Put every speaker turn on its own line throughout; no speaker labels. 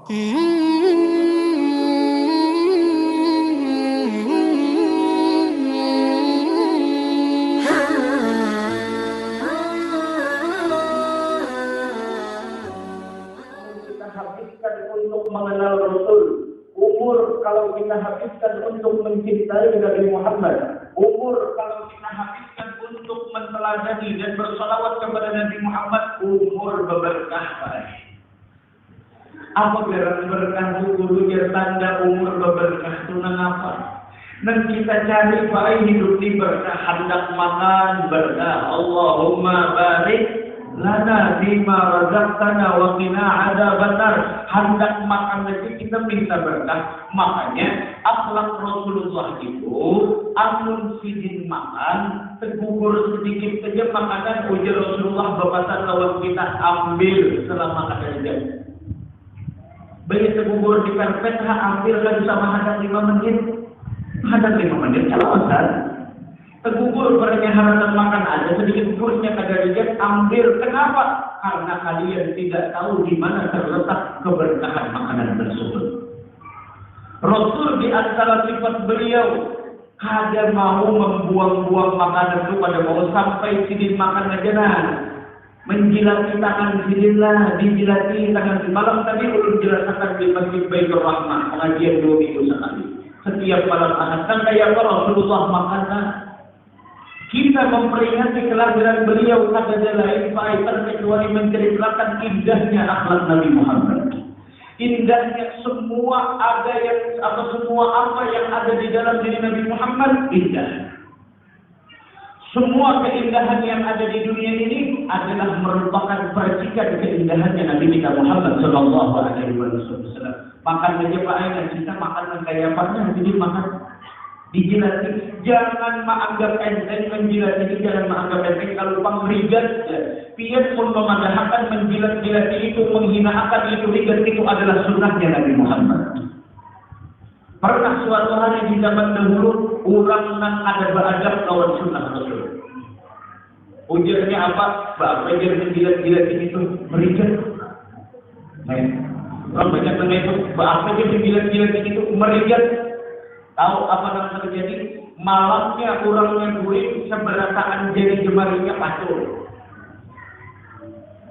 habiskan untuk mengenal Rasul, umur kalau kita habiskan untuk mencintai Nabi Muhammad, umur kalau kita habiskan untuk menteladani dan bersalawat kepada Nabi Muhammad, umur berberkah baik. Apa berkah itu kudunya tanda umur berberkah itu apa? Dan kita cari baik hidup di berkah, hendak makan berkah. Allahumma barik lana bima razaqtana wa qina adzabannar. Hendak makan lagi kita minta berkah. Makanya akhlak Rasulullah itu amun sidin makan tergugur sedikit saja makanan, ujar Rasulullah bapatan lawan kita ambil selama ada jam. Bagi tergugur di karpet ambil lagi sama hadap 5 menit. Hadap 5 menit kalau besar. Tergugur padanya haratan makan ada sedikit gugurnya kada rijat ambil. Kenapa? Karena kalian tidak tahu di mana terletak keberkahan makanan tersebut. Rasul di antara sifat beliau kada mau membuang-buang makanan itu pada mau sampai sidin makan aja nah. Menjilati tangan sidinlah, dijilati tangan malam tadi ulun jelaskan di Masjid Baitur Rahmah pengajian 2 minggu sekali. Setiap malam ahad kan kayak Rasulullah makan. Kita memperingati kelahiran beliau kada lain faedah kecuali menceritakan indahnya akhlak Nabi Muhammad. Indahnya semua ada yang semua apa yang ada di dalam diri Nabi Muhammad indah. Semua keindahan yang ada di dunia ini adalah merupakan percikan keindahannya Nabi kita Muhammad sallallahu alaihi wasallam. Makan aja Pak Aina, kita makan kayak apanya jadi makan dijilati. Jangan menganggap enteng menjilati, jangan menganggap enteng kalau pangrigat. Pian pun memadahkan menjilat-jilati itu, menghinakan itu, rigat itu adalah sunnahnya Nabi Muhammad. Pernah suatu hari di zaman dahulu orang yang ada beradab lawan sunnah Rasul. Ujarnya apa? Bapak ujar menjilat-jilat itu merigat. Orang banyak tanya itu, bapak ujar menjilat-jilat itu merigat. Tahu apa yang terjadi? Malamnya orangnya guling seberataan jadi jemarinya pacul.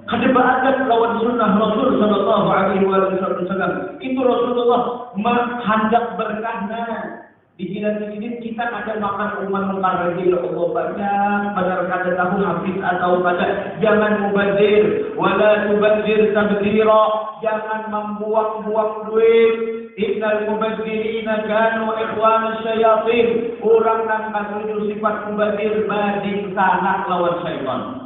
Kada beradab lawan sunnah Rasul sallallahu alaihi wasallam. Itu Rasulullah menghendak berkahnya. Di jilat ini kita ada makan umat mukarrabin Allah banyak, benar kada tahu habis atau kada. Jangan mubazir, wala tubazir tabdzira. Jangan membuang-buang duit. Innal mubadzirina kanu ikhwana syayatin. Orang yang menuju sifat mubazir bading sanak lawan syaitan.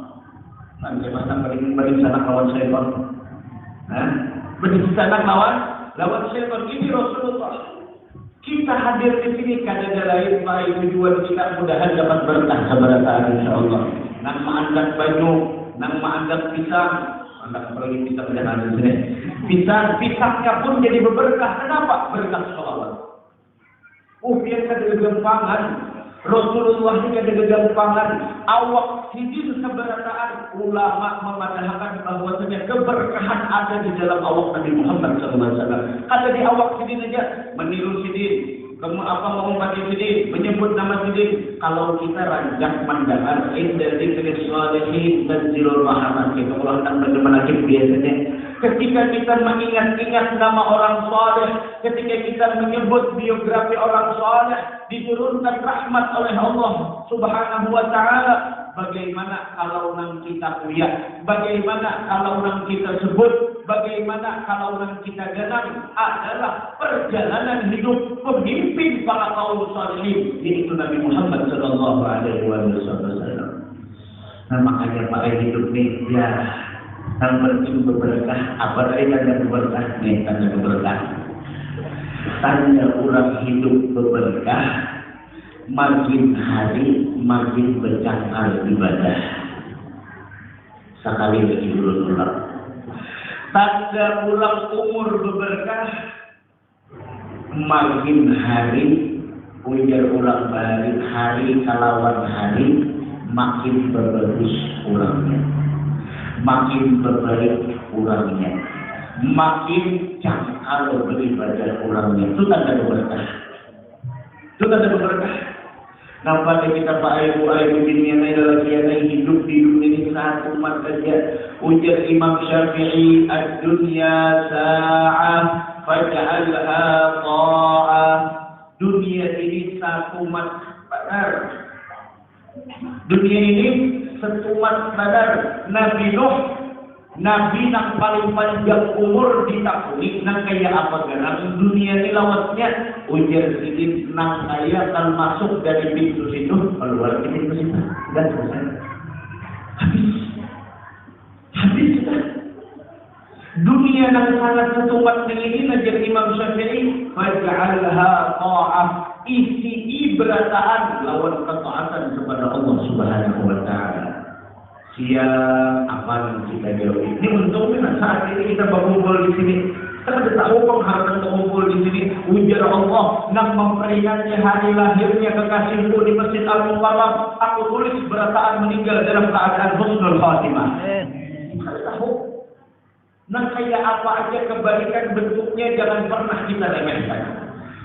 Nanti pasang bading sanak lawan syaitan. Bading sanak lawan syaitan. Ini Rasulullah. Kita hadir di sini kada lain baik tujuan kita mudahan dapat berkah keberkahan insyaallah. Nang maandak banyu, nang maandak pisang, maandak pergi pisang jangan di sini. Pisangnya pun jadi berberkah. Kenapa? Berkah sholawat. Biar kada gempangan. Rasulullah ini kada gempangan. Awak sidin seberataan ulama memadahkan bahwasanya keberkahan ada di dalam awak Nabi Muhammad SAW. Ada di awak sidin aja meniru sidin. Kamu mengumpati sidin, menyebut nama sidin. Kalau kita ranjak mendengar dari salihin dan zilul mahamat kita Allah akan bagaimana biasanya. Ketika kita mengingat-ingat nama orang saleh, ketika kita menyebut biografi orang saleh, diturunkan rahmat oleh Allah Subhanahu wa taala. Bagaimana kalau nang kita kuyak? Bagaimana kalau nang kita sebut? Bagaimana kalau nang kita genang? Adalah perjalanan hidup pemimpin para kaum salihin, yaitu Nabi Muhammad sallallahu alaihi wasallam. Nah, makanya pada hidup ini ya yang penting berberkah. Apa dari tanda berberkah? Nih tanda berberkah. Tanda orang hidup berberkah, makin hari makin bercakap ibadah. Sekali lagi ulang. Tanda ulang umur berberkah, makin hari ujar ulang balik hari kalawan hari makin berbagus ulangnya. Makin berbaik kurangnya, makin cangkal beribadah orangnya. Itu tanda berkah. Itu tanda berkah. Nampak kita Pak Ayu dunia ini adalah kita hidup di dunia ini satu umat saja. Ujar Imam Syafi'i, ad-dunya sa'ah faj'alha ta'ah. Dunia ini satu umat badar. Dunia ini satu umat badar. Nabi Nuh, Nabi yang paling panjang umur ditakuni nang kaya apa garang dunia ini lawatnya ujar sedikit nang kaya akan masuk dari pintu situ keluar dari pintu situ dan selesai habis sudah dunia yang sangat setumat ini najar Imam Syafi'i faj'alha ta'ah isi ibrataan lawan ketaatan kepada Allah Subhanahu wa taala. Siang apa kita jauh ini untungnya saat ini kita berkumpul di sini. Kita tidak tahu penghargaan berkumpul di sini. Ujar Allah yang memperingati hari lahirnya kekasihku di Masjid Al-Mukarram. Aku tulis berataan meninggal dalam keadaan husnul khatimah. Kita tahu. Nah kayak apa aja kebaikan bentuknya jangan pernah kita remehkan.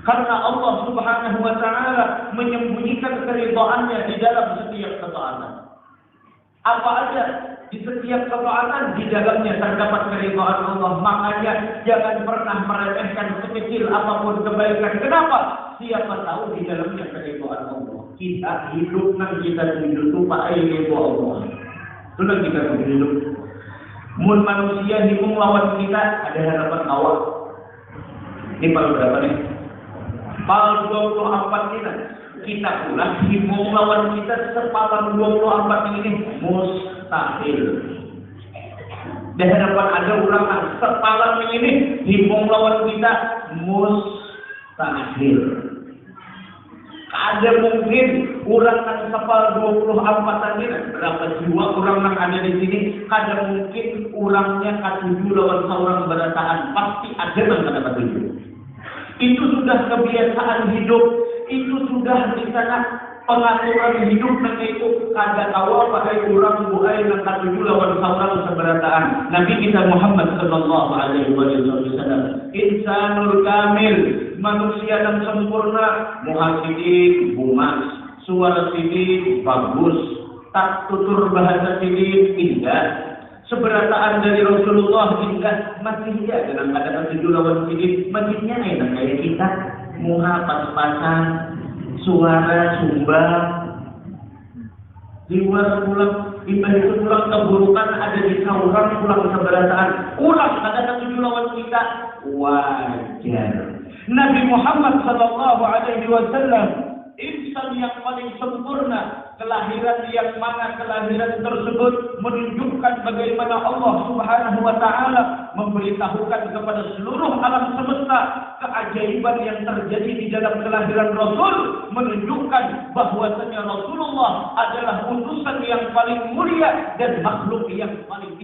Karena Allah Subhanahu wa taala menyembunyikan keridhaannya di dalam setiap ketaatan. Apa aja di setiap ketaatan di dalamnya terdapat keridhaan Allah. Makanya jangan pernah meremehkan sekecil apapun kebaikan. Kenapa? Siapa tahu di dalamnya keridhaan Allah. Kita hidup nang kita hidup Pak Ayu Allah. Itu nang kita hidup. Mun manusia himung lawan kita ada harapan awal. Ini pal berapa nih? Pal 24 kita. Kita pula himung lawan kita sepalan 24 ini mustahil. Di hadapan ada orang sepalan ini himung lawan kita mustahil. Ada mungkin orang yang sepal 24 ini berapa jiwa orang yang ada di sini. Ada mungkin orangnya ketujuh lawan seorang berataan pasti ada yang kata ketujuh. Itu sudah kebiasaan hidup. Itu sudah di sana pengaturan hidup dan itu kada tahu pakai orang buai yang ketujuh lawan seorang seberataan. Nabi kita Muhammad sallallahu alaihi wasallam insanul kamil, manusia yang sempurna, muhasibin bumas, suara sini bagus, tak tutur bahasa sini indah. Seberataan dari Rasulullah indah masih ya dalam keadaan ketujuh lawan sini masihnya enak kayak kita. Muha pas-pasan, suara sumbang, luar pulang, ibadah itu pulang keburukan ada di sauran pulang seberataan, ulang ada ketujuh lawan kita wajar. Nabi Muhammad sallallahu alaihi wasallam insan yang paling sempurna, kelahiran yang mana kelahiran tersebut menunjukkan bagaimana Allah Subhanahu wa taala memberitahukan kepada seluruh alam semesta keajaiban yang terjadi di dalam kelahiran Rasul, menunjukkan bahwasanya Rasulullah adalah utusan yang paling mulia dan makhluk yang paling